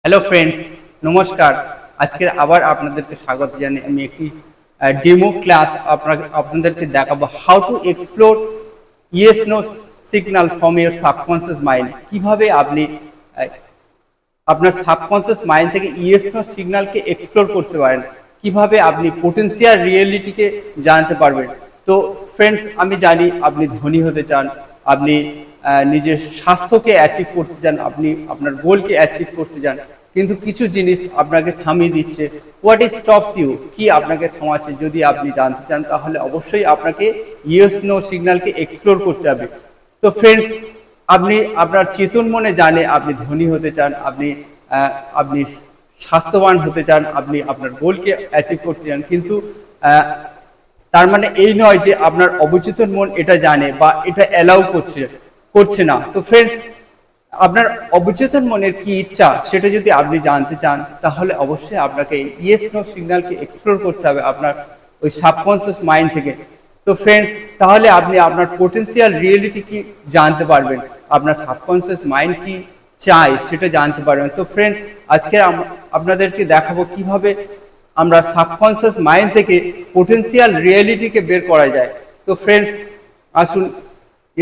Hello friends, নমস্কার। আজকের আবার আপনাদেরকে স্বাগত জানাই। আমি একটি ডেমো ক্লাস আপনাদেরকে দেখাবো how to explore yes no signal from your subconscious mind. কিভাবে আপনি আপনার সাবকনসিয়াস মাইন্ড থেকে ইয়েস নো সিগন্যালকে এক্সপ্লোর করতে পারেন, কিভাবে আপনি পোটেনশিয়াল রিয়েলিটিকে জানতে পারবেন। তো ফ্রেন্ডস, আমি জানি আপনি ধনী হতে চান, আপনি নিজের স্বাস্থ্যকে অ্যাচিভ করতে চান, আপনি আপনার গোলকে অ্যাচিভ করতে চান, কিন্তু কিছু জিনিস আপনাকে থামিয়ে দিচ্ছে। What is stops you? কি আপনাকে থামাচ্ছে? যদি আপনি জানতে চান তাহলে অবশ্যই আপনাকে ইয়েস নো সিগন্যালকে এক্সপ্লোর করতে হবে। তো ফ্রেন্ডস, আপনি আপনার চেতন মনে জানে আপনি ধনী হতে চান, আপনি স্বাস্থ্যবান হতে চান, আপনি আপনার গোলকে অ্যাচিভ করতে চান, কিন্তু তার মানে এই নয় যে আপনার অবচেতন মন এটা জানে বা এটা অ্যালাউ করছে না। তো ফ্রেন্ডস, আপনার অবচেতন মনের কি ইচ্ছা সেটা যদি আপনি জানতে চান তাহলে অবশ্যই আপনাকে ইয়েস নো সিগন্যালকে এক্সপ্লোর করতে হবে আপনার ওই সাবকনসিয়াস মাইন্ড থেকে। তো ফ্রেন্ডস, তাহলে আপনি আপনার পোটেনশিয়াল রিয়েলিটি কি জানতে পারবেন, আপনার সাবকনসিয়াস মাইন্ড কি চাই সেটা জানতে পারবেন। তো ফ্রেন্ডস, আজকে আপনাদেরকে দেখাবো কিভাবে আমরা সাবকনসিয়াস মাইন্ড থেকে পোটেনশিয়াল রিয়েলিটিকে বের করা যায়। তো ফ্রেন্ডস, আসুন,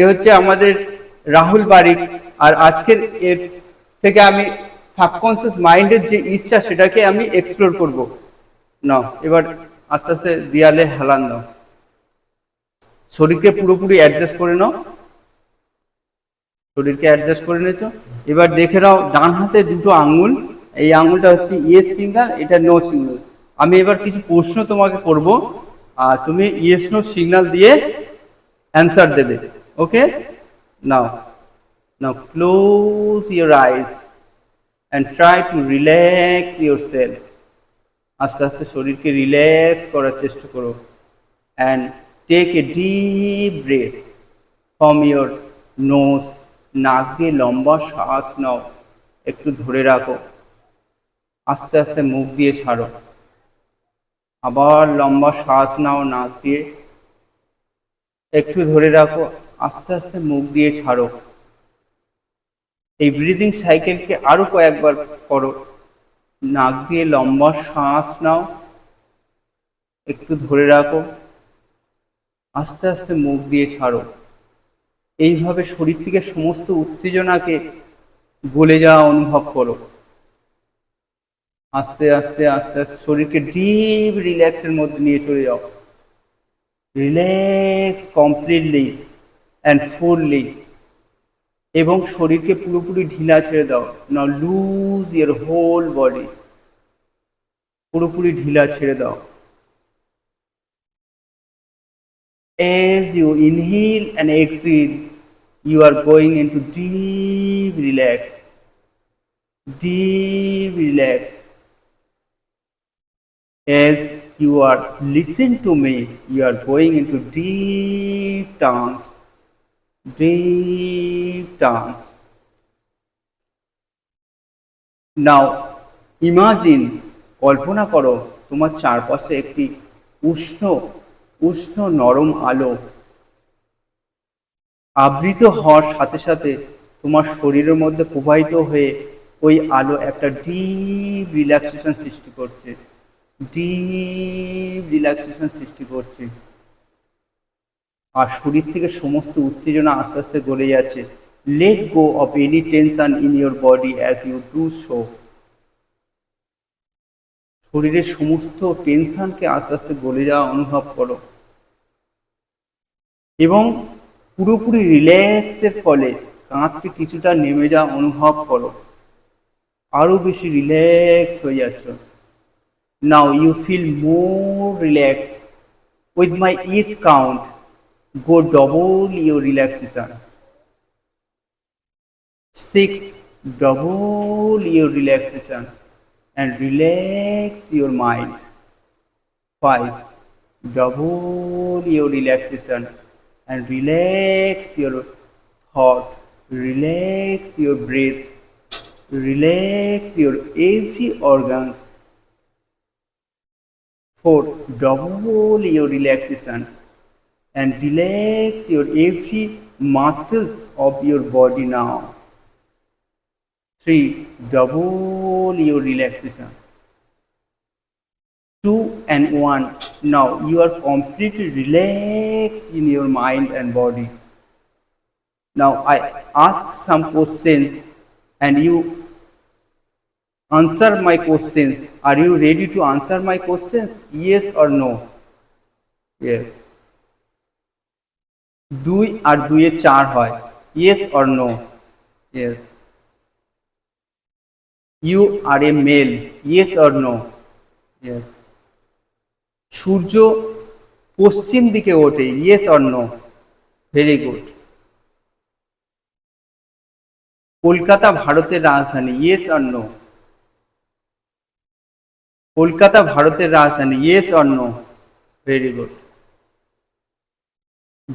এ হচ্ছে আমাদের রাহুল বারিক, আর আজকের এর থেকে আমি সাবকনসিয়াস মাইন্ডের যে ইচ্ছা সেটাকে আমি এক্সপ্লোর করব। নাও, এবার আস্তে আস্তে দেয়ালে হেলান দাও, শরীরকে পুরোপুরি অ্যাডজাস্ট করে নাও। শরীরকে অ্যাডজাস্ট করে নিয়েছো, এবার দেখে নাও ডান হাতে দুটো আঙ্গুল, এই আঙ্গুলটা হচ্ছে ইয়েস সিগন্যাল, এটা নো সিগন্যাল। আমি এবার কিছু প্রশ্ন তোমাকে করব, আর তুমি ইয়েস নো সিগন্যাল দিয়ে অ্যান্সার দেবে। Okay? Now, now close your eyes and try to relax yourself. আস্তে আস্তে শরীরকে রিল্যাক্স করার চেষ্টা করো and take a deep breath from your nose. নাক দিয়ে লম্বা শ্বাস নাও, একটু ধরে রাখো, আস্তে আস্তে মুখ দিয়ে ছাড়ো। আবার লম্বা শ্বাস নাও নাক দিয়ে, একটু ধরে রাখো, আস্তে আস্তে মুখ দিয়ে ছাড়ো। এই ব্রিদিং সাইকেলকে আরো কয়েকবার করো। নাক দিয়ে লম্বা শ্বাস নাও, একটু ধরে রাখো, আস্তে আস্তে মুখ দিয়ে ছাড়ো। এইভাবে শরীর থেকে সমস্ত উত্তেজনাকে গলে যাওয়া অনুভব করো। আস্তে আস্তে আস্তে আস্তে শরীরকে ডিপ রিল্যাক্সের মধ্যে নিয়ে চলে যাও। রিল্যাক্স কমপ্লিটলি অ্যান্ড ফুললি, এবং শরীরকে পুরোপুরি ঢিলা ছেড়ে দাও। নাও লুজ ইয়োর হোল বডি, পুরোপুরি ঢিলা ছেড়ে দাও। As you inhale and exhale, you are going into deep relax, deep relax. As you are listen to me, you are going into deep trance, deep trance. Now imagine, কল্পনা করো তোমার চারপাশে একটি উষ্ণ উষ্ণ নরম আলো আবৃত হওয়ার সাথে সাথে তোমার শরীরের মধ্যে প্রবাহিত হয়ে ওই আলো একটা ডিপ রিল্যাক্সেশন সৃষ্টি করছে, ডিপ রিল্যাক্সেশন সৃষ্টি করছে। আর শরীর থেকে সমস্ত উত্তেজনা আস্তে আস্তে গলে যাচ্ছে। Let go of any tension in your body as you do so. শরীরের সমস্ত টেনশনকে আস্তে আস্তে গলে যাওয়া অনুভব করো, এবং পুরোপুরি রিল্যাক্সের ফলে কাঁধকে কিছুটা নেমে যাওয়া অনুভব করো, আরো বেশি রিল্যাক্স হয়ে যাচ্ছ। Now you feel more relax. With my each count, go double your relaxation. 6, double your relaxation and relax your mind. 5, double your relaxation and relax your thought, relax your breath, relax your every organs. 4, double your relaxation and relax your every muscles of your body now. 3, double your relaxation. 2 and 1. Now you are completely relaxed in your mind and body. Now I ask some questions and you answer my questions. Are you ready to answer my questions? Yes or no? Yes. 2 আর 2 এ 4 হয়। Yes or no? Yes. You are a male. Yes or no? Yes. সূর্য পশ্চিম দিকে ওঠে। Yes or no? Very good. Kolkata ভারতের রাজধানী। Yes or no? Kolkata ভারতের রাজধানী। Yes or no? Very good.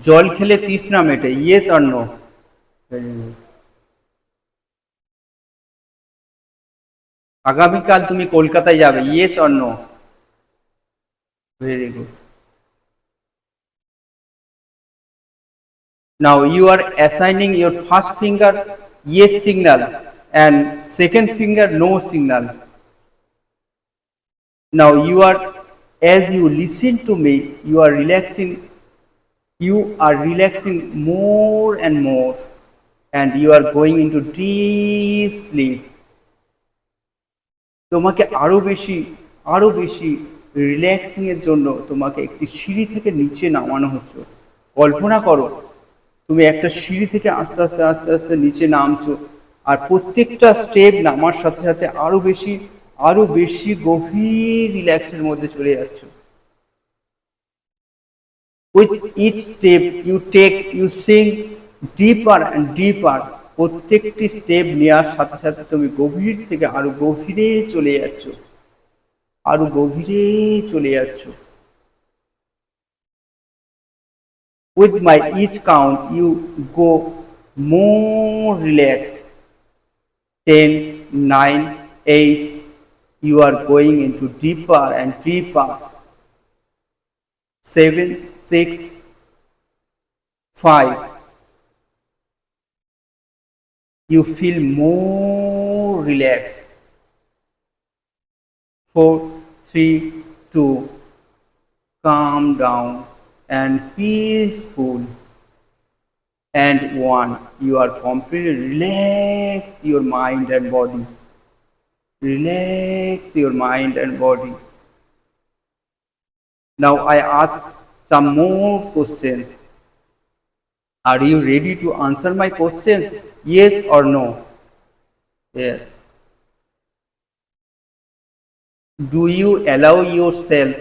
জল খেলে তৃষ্ণা মেটে। Yes or no? Very good. আগামীকাল তুমি কলকাতায় যাবে। Yes or no? Very good. Now you are assigning your first finger yes signal and second finger no signal. Now you are, as you listen to me, you are relaxing more and more, and you are going into deep sleep. তোমাকে আরো বেশি relaxing এর জন্য তোমাকে একটি সিঁড়ি থেকে নিচে নামানো হচ্ছে। কল্পনা করো তুমি একটা সিঁড়ি থেকে আস্তে আস্তে নিচে নামছো, আর প্রত্যেকটা স্টেপ নামার সাথে সাথে আরো বেশি গভীর রিল্যাক্সের মধ্যে চলে যাচ্ছ। With each step you take, you sink deeper and deeper. প্রত্যেকটি স্টেপ নেওয়ার সাথে সাথে তুমি গভীর থেকে আরো গভীরে চলে যাচ্ছ। With my each count you go more relaxed. 10, 9, 8, you are going into deeper and deeper. 7, 6, 5, you feel more relaxed. 4, 3, 2, calm down and peaceful. And 1, you are completely relax your mind and body. Relax your mind and body. Now I ask some more questions. Are you ready to answer my questions? Yes or no? Yes. Do you allow yourself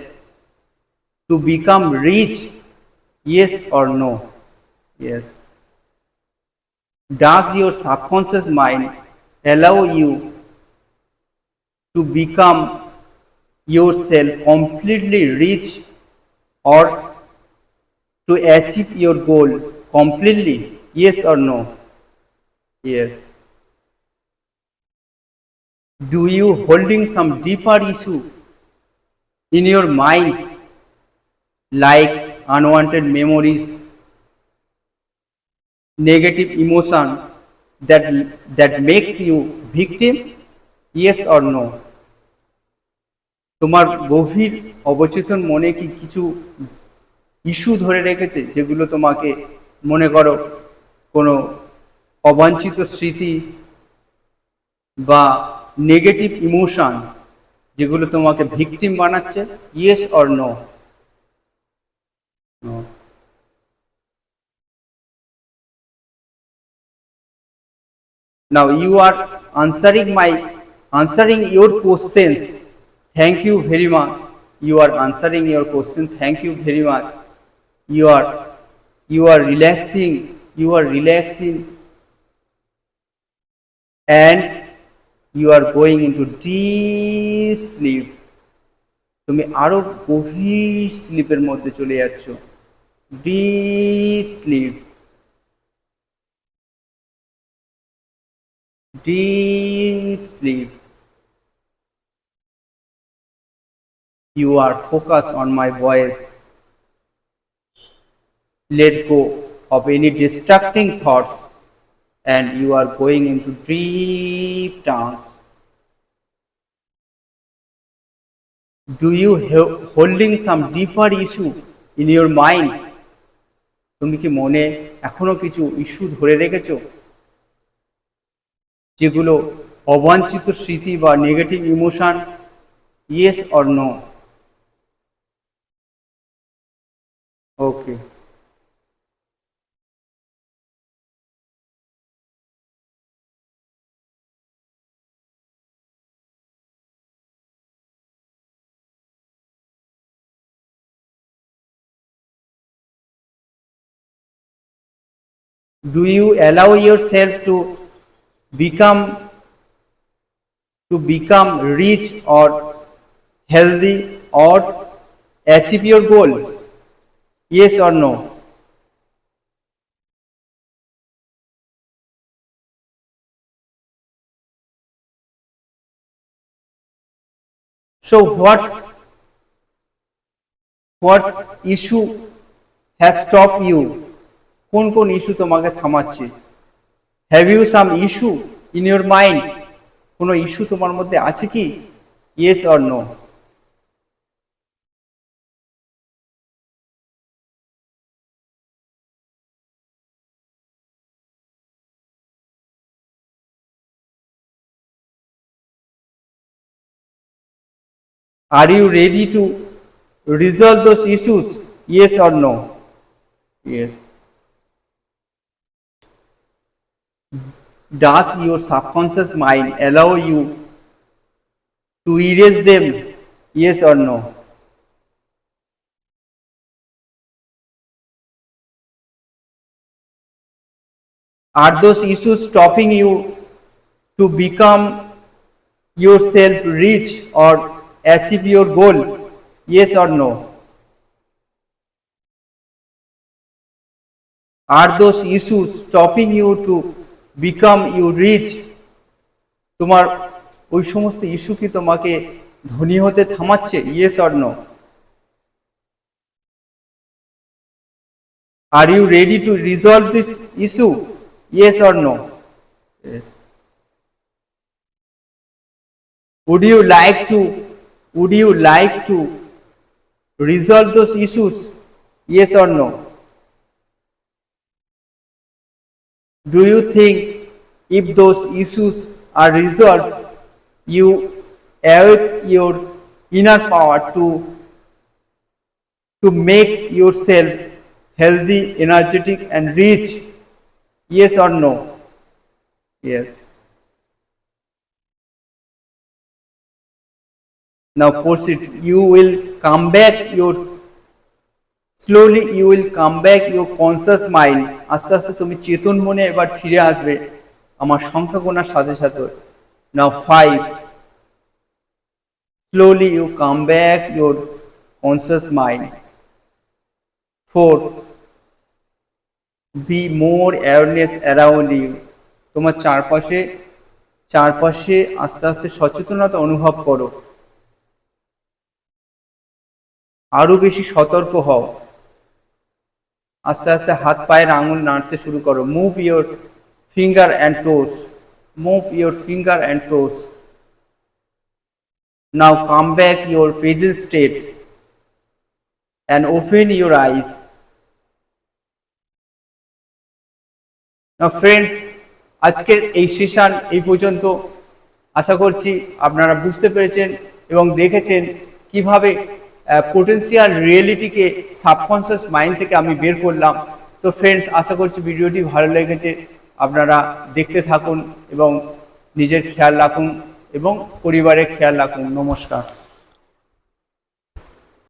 to become rich? Yes or no? Yes. Does your subconscious mind allow you to become yourself completely rich or to achieve your goal completely? Yes or no? Yes. Do you holding some deeper issue in your mind, like unwanted memories, negative emotion that makes you victim? Yes or no? তোমার গভীর অবচেতন মনে কি কিছু issue ধরে রেখেছে, যেগুলো তোমাকে মনে করো কোনো অবাঞ্ছিত স্মৃতি বা নেগেটিভ ইমোশন, যেগুলো তোমাকে ভিকটিম বানাচ্ছে? Yes or no? Now you are answering your questions. Thank you very much. You are answering your question. Thank you very much. You are relaxing and you are going into deep sleep. তুমি আরো গভীর স্লিপের মধ্যে চলে যাচ্ছ। Deep sleep. Deep sleep. You are focused on my voice. Let go of any distracting thoughts. and you are going into deep trance. Do you holding some deeper issue in your mind? তুমি কি মনে এখনো কিছু issue ধরে রেখেছো, যেগুলো অবাঞ্ছিত স্মৃতি বা negative emotion? Yes or no? Okay. Do you allow yourself become to become rich or healthy or achieve your goal? Yes or no? So what's issue has stopped you? কোন কোন ইস্যু তোমাকে থামাচ্ছে? Have you some issue in your mind? কোনো issue তোমার মধ্যে আছে কি? Yes or no? Are you ready to resolve those issues? Yes or no? Yes. Does your subconscious mind allow you to erase them? Yes or no? Are those issues stopping you to become yourself rich or achieve your goal? Yes or no? Are those issues stopping you to become you rich? তোমার ওই সমস্ত issue কি তোমাকে ধনী হতে থামাচ্ছে? Yes or no? Are you ready to resolve this issue? Yes or no? Yes. Would you like to resolve those issues? Yes or no? Do you think if those issues are resolved, you awake your inner power to make yourself healthy, energetic and rich? Yes or no? Yes. Now proceed. You will come back slowly you will come back your conscious mind. আস্তে আস্তে তুমি চেতন মনে এবার ফিরে আসবে আমার সংখ্যা গোনার সাথে সাথে। Now 5. Slowly you come back your conscious mind. 4. Be more awareness around you. তোমার চারপাশে আস্তে আস্তে সচেতনতা অনুভব করো। আরো বেশি সতর্ক হও। আস্তে আস্তে হাত পায়ের আঙুল নাড়তে শুরু করো। Move your finger and toes. Move your finger and toes. Now come back your present state and open your eyes. Now friends, আজকের এই সেশন এই পর্যন্ত। আশা করছি আপনারা বুঝতে পেরেছেন এবং দেখেছেন কিভাবে পোটেন্সিয়াল রিয়েলিটিকে সাবকনসিয়াস মাইন্ড থেকে আমি বের করলাম। তো ফ্রেন্ডস, আশা করছি ভিডিওটি ভালো লেগেছে। আপনারা দেখতে থাকুন এবং নিজের খেয়াল রাখুন এবং পরিবারের খেয়াল রাখুন। নমস্কার।